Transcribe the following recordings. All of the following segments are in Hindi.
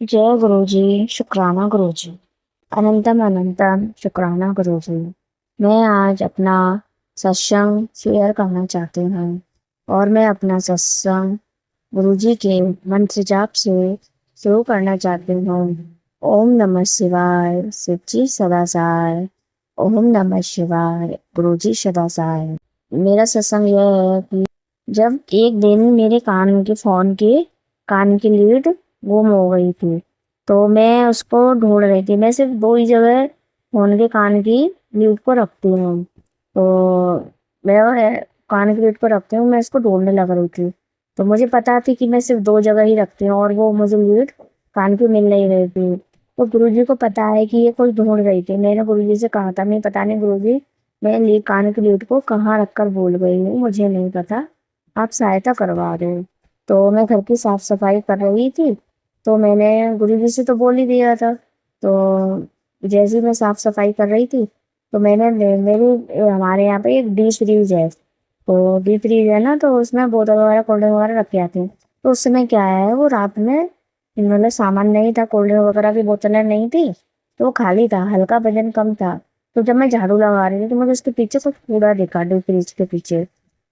जय गुरु जी। शुक्राना गुरु जी। अनंतम अनंतम शुक्राना गुरु जी। मैं आज अपना सत्संग शेयर करना चाहती हूँ और मैं अपना सत्संग गुरु जी के मंत्र जाप से शुरू करना चाहती हूँ। ओम नमः शिवाय, शिव जी सदा सहाय। ओम नमः शिवाय, गुरु जी सदा सहाय। मेरा सत्संग यह है कि जब एक दिन मेरे कान की लीड गुम हो गई थी, तो मैं उसको ढूंढ रही थी। मैं सिर्फ दो ही जगह फोन के कान की लीड को रखती हूँ, तो मैं कान की लीड को रखती हूँ, मैं इसको ढूंढने लग रही थी। तो मुझे पता थी कि मैं सिर्फ दो जगह ही रखती हूँ और वो मुझे लीड कान की मिल नहीं रही थी। तो गुरुजी को पता है कि ये कोई ढूंढ रही थी। मैंने गुरुजी से कहा था, मैं पता नहीं गुरुजी, मैं लीड कान की लीड को कहाँ रखकर भूल गई हूँ, मुझे नहीं पता, आप सहायता करवा दो। तो मैं घर की साफ सफाई कर रही थी, तो मैंने गुरुजी से तो बोल ही दिया था। तो जैसे ही मैं साफ सफाई कर रही थी, तो मेरी हमारे यहाँ पे एक डी फ्रीज है। तो डी फ्रीज है ना, तो उसमें बोतल वगैरह कोल्ड ड्रिंक वगैरह रखे आते हैं। तो उस समय क्या है, वो रात में मतलब सामान नहीं था, कोल्ड ड्रिंक वगैरह की बोतलें नहीं थी, तो वो खाली था, हल्का वजन कम था। तो जब मैं झाड़ू लगा रही थी, तो मुझे उसके पीछे कुछ कूड़ा दिखा, डी फ्रीज के पीछे।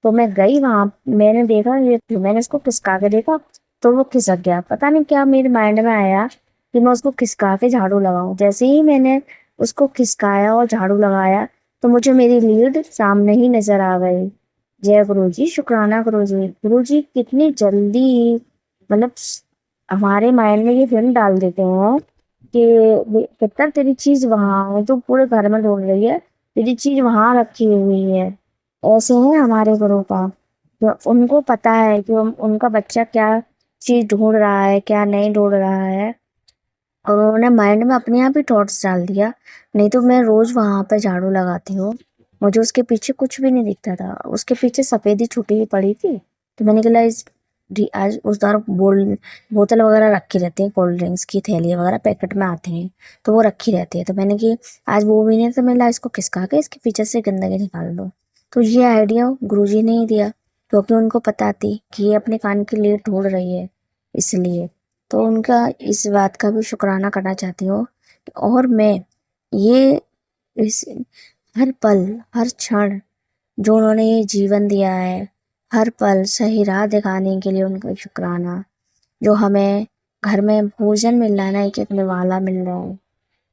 तो मैं गई वहां, मैंने देखा, ये मैंने इसको खिसका के देखा, तो वो खिसक गया। पता नहीं क्या मेरे माइंड में आया कि मैं उसको खिसका के झाड़ू लगाऊं। जैसे ही मैंने उसको खिसकाया और झाड़ू लगाया, तो मुझे मेरी लीड सामने ही नजर आ गई। जय गुरु जी, शुक्राना गुरु जी। गुरु जी कितनी जल्दी मतलब हमारे माइंड में ये फिल्म डाल देते हैं कि कितना तेरी चीज वहां है, तो पूरे घर में ढूंढ रही है, तेरी चीज वहां रखी हुई है। ऐसे है हमारे गुरु का। तो उनको पता है कि उनका बच्चा क्या चीज ढूंढ रहा है, क्या नहीं ढूंढ रहा है, और उन्होंने माइंड में अपने आप ही थॉट्स डाल दिया। नहीं तो मैं रोज वहां पर झाड़ू लगाती हूँ, मुझे उसके पीछे कुछ भी नहीं दिखता था, उसके पीछे सफेदी छुटी हुई पड़ी थी। तो मैंने कहा आज उस दौर बोतल वगैरह रखी रहती है, कोल्ड ड्रिंक्स की थैली वगैरह पैकेट में आते हैं, तो वो रखी रहती है। तो मैंने कि आज वो भी नहीं, तो मैं ला इसको खिसका के इसके पीछे से गंदगी निकाल दो। तो ये आइडिया गुरुजी ने ही दिया, क्योंकि उनको पता थी कि ये अपने कान की लीड ढूंढ रही है, इसलिए। तो उनका इस बात का भी शुक्राना करना चाहती हूँ। और मैं ये इस हर पल, हर क्षण जो उन्होंने ये जीवन दिया है, हर पल सही राह दिखाने के लिए उनका शुक्राना। जो हमें घर में भोजन मिल रहा है ना, एक एक निवाला मिल रहा है,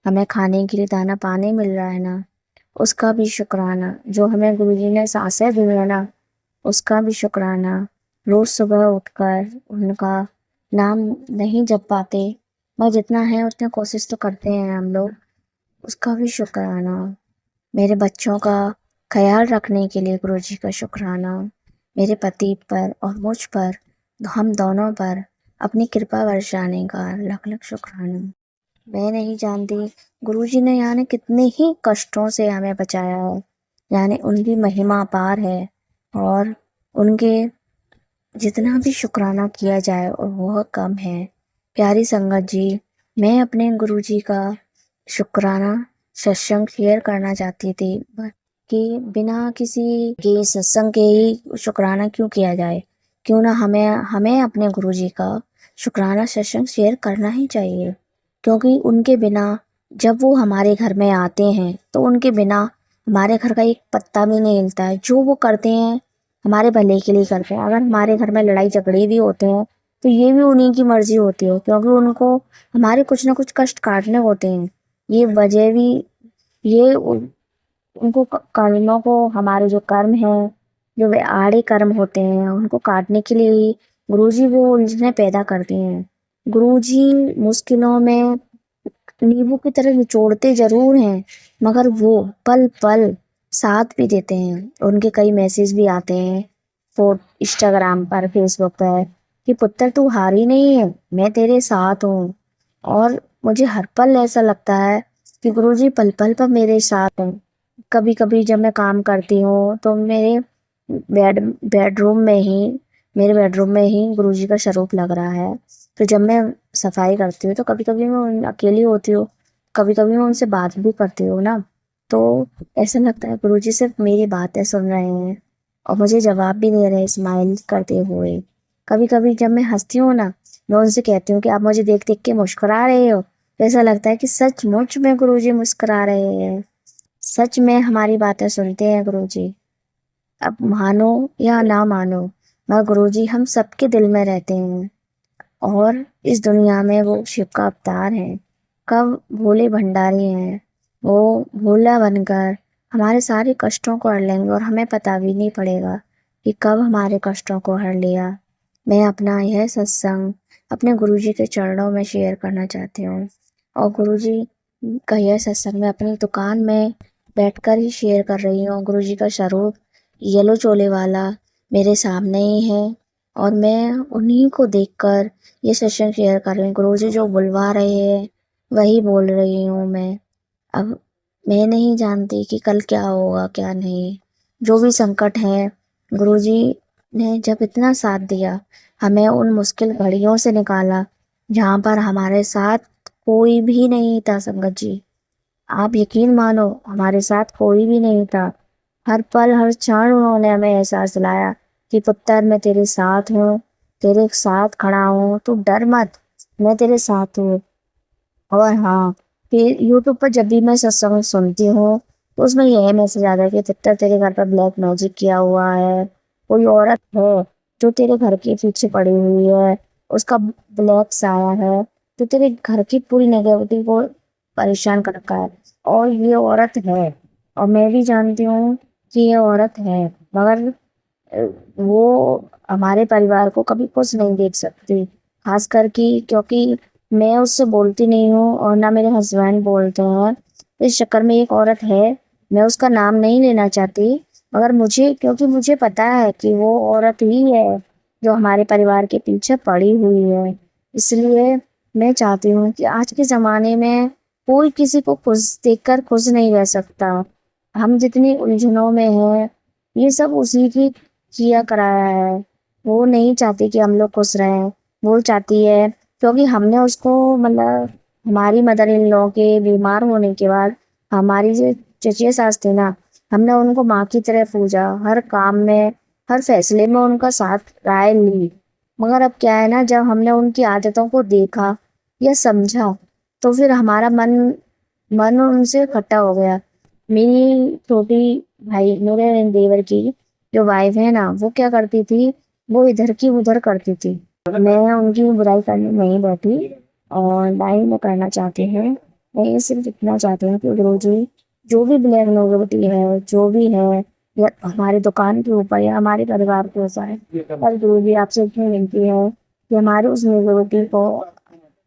हमें खाने के लिए दाना पानी मिल रहा है ना, उसका भी शुक्राना। जो हमें गुरुजी ने सांसें दी है ना, उसका भी शुक्राना। रोज सुबह उठकर उनका नाम नहीं जप पाते, मगर जितना है उतने कोशिश तो करते हैं हम लोग, उसका भी शुक्राना। मेरे बच्चों का ख्याल रखने के लिए गुरुजी का शुक्राना। मेरे पति पर और मुझ पर, हम दोनों पर अपनी कृपा बरसाने का लख लख शुक्राना। मैं नहीं जानती गुरुजी ने यानी कितने ही कष्टों से हमें बचाया है, यानी उनकी महिमा अपार है। और उनके जितना भी शुक्राना किया जाए और वह कम है। प्यारी संगत जी, मैं अपने गुरुजी का शुक्राना सत्संग शेयर करना चाहती थी, कि बिना किसी के सत्संग के ही शुक्राना क्यों किया जाए। क्यों ना हमें हमें अपने गुरुजी का शुक्राना सत्संग शेयर करना ही चाहिए, क्योंकि उनके बिना, जब वो हमारे घर में आते हैं, तो उनके बिना हमारे घर का एक पत्ता भी नहीं हिलता है। जो वो करते हैं हमारे भले के लिए करते हैं। अगर हमारे घर में लड़ाई झगड़े भी होते हैं, तो ये भी उन्हीं की मर्जी होती है, क्योंकि उनको हमारे कुछ ना कुछ कष्ट काटने होते हैं। ये वजह भी, ये उनको कर्मों को, हमारे जो कर्म हैं, जो वे आड़े कर्म होते हैं, उनको काटने के लिए ही गुरुजी वो उलझने पैदा करते हैं। गुरुजी मुश्किलों में नींबू की तरह निचोड़ते जरूर हैं, मगर वो पल पल साथ भी देते हैं। उनके कई मैसेज भी आते हैं इंस्टाग्राम पर, फेसबुक पर, कि पुत्र तू हारी नहीं है, मैं तेरे साथ हूँ। और मुझे हर पल ऐसा लगता है कि गुरुजी पल पल पर मेरे साथ हैं। कभी कभी जब मैं काम करती हूँ, तो बेडरूम में ही मेरे बेडरूम में ही गुरुजी का स्वरूप लग रहा है। तो जब मैं सफाई करती हूँ, तो कभी कभी मैं अकेली होती हूँ, कभी कभी मैं उनसे बात भी करती हूँ ना, तो ऐसा लगता है गुरुजी सिर्फ मेरी बातें सुन रहे हैं और मुझे जवाब भी दे रहे हैं, स्माइल करते हुए। कभी कभी जब मैं हंसती हूँ ना, मैं उनसे कहती हूँ कि आप मुझे देख देख के मुस्कुरा रहे हो। तो ऐसा लगता है कि सचमुच में गुरुजी मुस्कुरा रहे हैं, सच में हमारी बातें सुनते हैं गुरुजी। अब मानो या ना मानो, मगर गुरुजी हम सबके दिल में रहते हैं और इस दुनिया में वो शिव का अवतार है। कब भोले भंडारी हैं, वो भोला बनकर हमारे सारे कष्टों को हर लेंगे और हमें पता भी नहीं पड़ेगा कि कब हमारे कष्टों को हर लिया। मैं अपना यह सत्संग अपने गुरुजी के चरणों में शेयर करना चाहती हूँ और गुरुजी का यह सत्संग मैं अपनी दुकान में बैठकर ही शेयर कर रही हूँ। गुरुजी का स्वरूप येलो चोले वाला मेरे सामने ही है और मैं उन्हीं को देखकर ये सेशन शेयर कर रही हूँ। गुरुजी जो बुलवा रहे हैं वही बोल रही हूँ मैं। अब मैं नहीं जानती कि कल क्या होगा क्या नहीं। जो भी संकट है, गुरुजी ने जब इतना साथ दिया, हमें उन मुश्किल घड़ियों से निकाला जहाँ पर हमारे साथ कोई भी नहीं था संगत जी। आप यकीन मानो हमारे साथ कोई भी नहीं था। हर पल हर क्षण उन्होंने हमें एहसास दिलाया कि पुत्र मैं तेरे साथ हूँ, तेरे साथ खड़ा हूँ, तू डर मत, मैं तेरे साथ हूँ। और हाँ, फिर यूट्यूब पर जब भी मैं सत्संग सुनती हूँ तो उसमें यह मैसेज आता है कि तितर तेरे घर पर ब्लैक मैजिक किया हुआ है। कोई औरत है जो तेरे घर के पीछे पड़ी हुई है, उसका ब्लैक साया है तो तेरे घर की पूरी नेगेटिविटी को परेशान कर रखा है। और ये औरत है और मैं भी जानती हूँ कि ये औरत है, मगर वो हमारे परिवार को कभी खुश नहीं देख सकती। खास करके क्योंकि मैं उससे बोलती नहीं हूँ और ना मेरे हस्बैंड बोलते हैं। इस चक्कर में एक औरत है, मैं उसका नाम नहीं लेना चाहती, मगर मुझे क्योंकि मुझे पता है कि वो औरत ही है जो हमारे परिवार के पीछे पड़ी हुई है। इसलिए मैं चाहती हूँ कि आज के ज़माने में कोई किसी को खुश देखकर खुश नहीं रह सकता। हम जितनी उलझनों में हैं, ये सब उसी की किया कराया है। वो नहीं चाहती कि हम लोग खुश रहें। वो चाहती है क्योंकि हमने उसको मतलब हमारी मदर इन लॉ के बीमार होने के बाद हमारी जो चचेरी सास थी ना, हमने उनको माँ की तरह पूजा, हर काम में हर फैसले में उनका साथ राय ली। मगर अब क्या है ना, जब हमने उनकी आदतों को देखा या समझा तो फिर हमारा मन मन उनसे खट्टा हो गया। मेरी छोटी भाई मेरे देवर की जो वाइफ है ना, वो क्या करती थी, वो इधर की उधर करती थी। मैं उनकी बुराई करने नहीं बैठी और ना ही मैं करना चाहती हूँ। मैं ये सिर्फ इतना चाहती हूँ कि गुरुजी जो भी ब्लैक नेगेटिविटी है, जो भी है, या हमारी दुकान के ऊपर या हमारे परिवार के ऊपर है, पर गुरुजी आपसे इतनी विनती है कि हमारी उस नेगेटिविटी को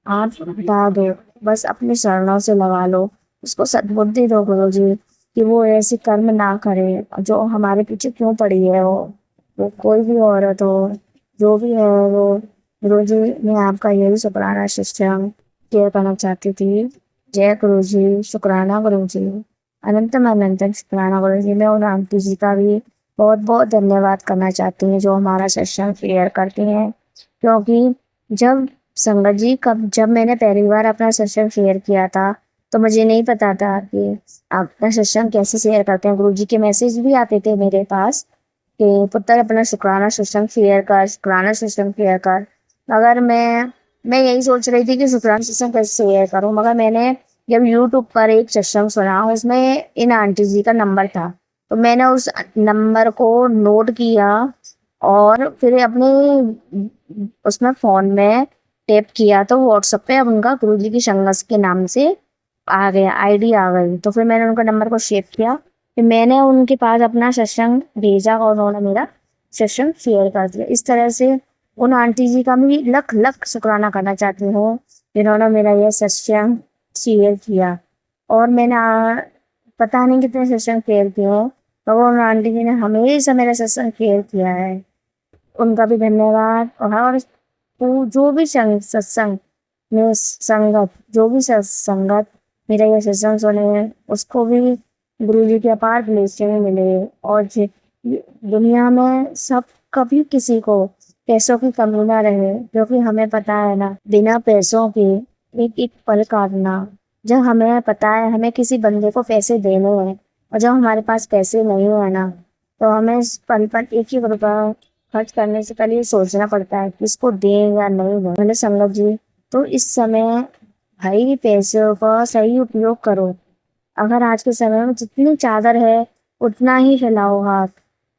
आप हटा दो, बस अपने चरणों से लगा लो। उसको सद्बुद्धि दो गुरुजी कि वो ऐसे कर्म ना करे जो हमारे पीछे क्यों पड़ी है। वो कोई भी औरत हो, जो भी है वो। गुरुजी मैं आपका यही शुक्राना शिष्टांग शेयर करना चाहती थी। जय गुरुजी, शुक्राना गुरुजी, अनंतम अनंतम शुक्राना गुरुजी। मैं उन आंटी जी का भी बहुत बहुत धन्यवाद करना चाहती हूँ जो हमारा सेशन शेयर करती हैं। क्योंकि जब संगत जी कब जब मैंने पहली बार अपना सेशन शेयर किया था तो मुझे नहीं पता था कि आप अपना सेशन कैसे शेयर करते हैं। गुरुजी के मैसेज भी आते थे मेरे पास कि पुत्र अपना शुक्राना सिस्टम शेयर कर, शुक्राना सिस्टम शेयर कर। मगर मैं यही सोच रही थी कि शुक्राना सिस्टम कैसे शेयर करूं, मगर मैंने जब यूट्यूब पर एक सत्संग सुना उसमें इन आंटी जी का नंबर था, तो मैंने उस नंबर को नोट किया और फिर अपने उसमें फ़ोन में टैप किया तो व्हाट्सएप पे अब उनका गुरुजी की संगत के नाम से आ गया, आईडी आ गई। तो फिर मैंने उनका नंबर को सेव किया, फिर मैंने उनके पास अपना सत्संग भेजा और उन्होंने मेरा सत्संग शेयर कर दिया। इस तरह से उन आंटी जी का मैं लख लख शुक्राना करना चाहती हूँ जिन्होंने मेरा यह सत्संग शेयर किया। और मैंने पता नहीं कितने सत्संग शेयर किए हैं, तो उन आंटी जी ने हमेशा मेरा सत्संग शेयर किया है। उनका भी धन्यवाद। और जो भी सत्संग में संगत जो भी संगत मेरा ये सत्संग सुने उसको भी गुरु जी के अपार ब्लेसिंग मिले। और दुनिया में सब कभी किसी को पैसों की कमी ना रहे, क्योंकि हमें पता है ना बिना पैसों के एक एक पल काटना। जब हमें पता है हमें किसी बंदे को पैसे देने हैं और जब हमारे पास पैसे नहीं है ना, तो हमें इस पल पर एक ही रुपया खर्च करने से पहले ये सोचना पड़ता है कि इसको दें या नहीं दें। मैंने संगत जी, तो इस समय भाई पैसों का सही उपयोग करो। अगर आज के समय में जितनी चादर है उतना ही फैलाओ हाथ।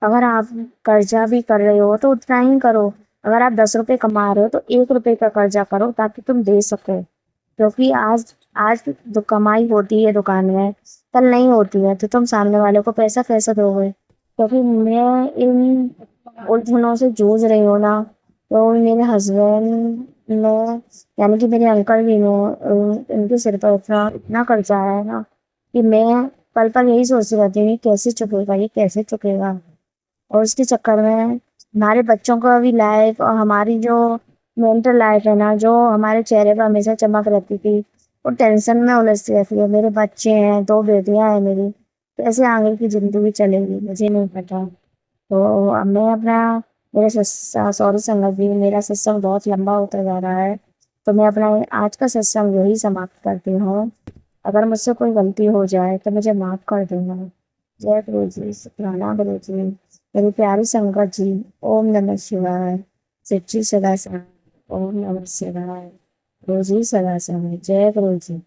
अगर आप कर्जा भी कर रहे हो तो उतना ही करो। अगर आप 10 रुपए कमा रहे हो तो 1 रुपए का कर्जा करो ताकि तुम दे सको। क्योंकि आज आज जो कमाई होती है दुकान में कल नहीं होती है, तो तुम सामने वाले को पैसा कैसे दोगे? क्योंकि मैं इन उलझनों से जूझ रही हूँ ना, तो मेरे हस्बैंड ने, यानी कि मेरे अंकल जी ने, इनके सिर पर इतना इतना कर्जा है ना कि मैं पल पल यही सोचती रहती हूँ कि कैसे चुकेगा, ये कैसे चुकेगा। और उसके चक्कर में हमारे बच्चों का भी लाइफ और हमारी जो मेंटल लाइफ है ना, जो हमारे चेहरे पर हमेशा चमक रहती थी, वो टेंशन में उलझती रहती है। मेरे बच्चे हैं, 2 बेटियां हैं मेरी, कैसे आगे की जिंदगी चलेगी मुझे नहीं पता। तो अब मैं अपना, मेरे सॉरी संगत जी, मेरा सत्संग बहुत लंबा होता जा रहा है, तो मैं अपना आज का सत्संग यही समाप्त करती हूँ। अगर मुझसे कोई गलती हो जाए तो मुझे माफ़ कर देना। जय गुरु जी, शुक्राना गुरु जी, मेरी प्यारी संगत जी। ओम नमः शिवाय। सच्ची सदा ओम नमः शिवाय। गुरु जी सदा जय गुरु जी।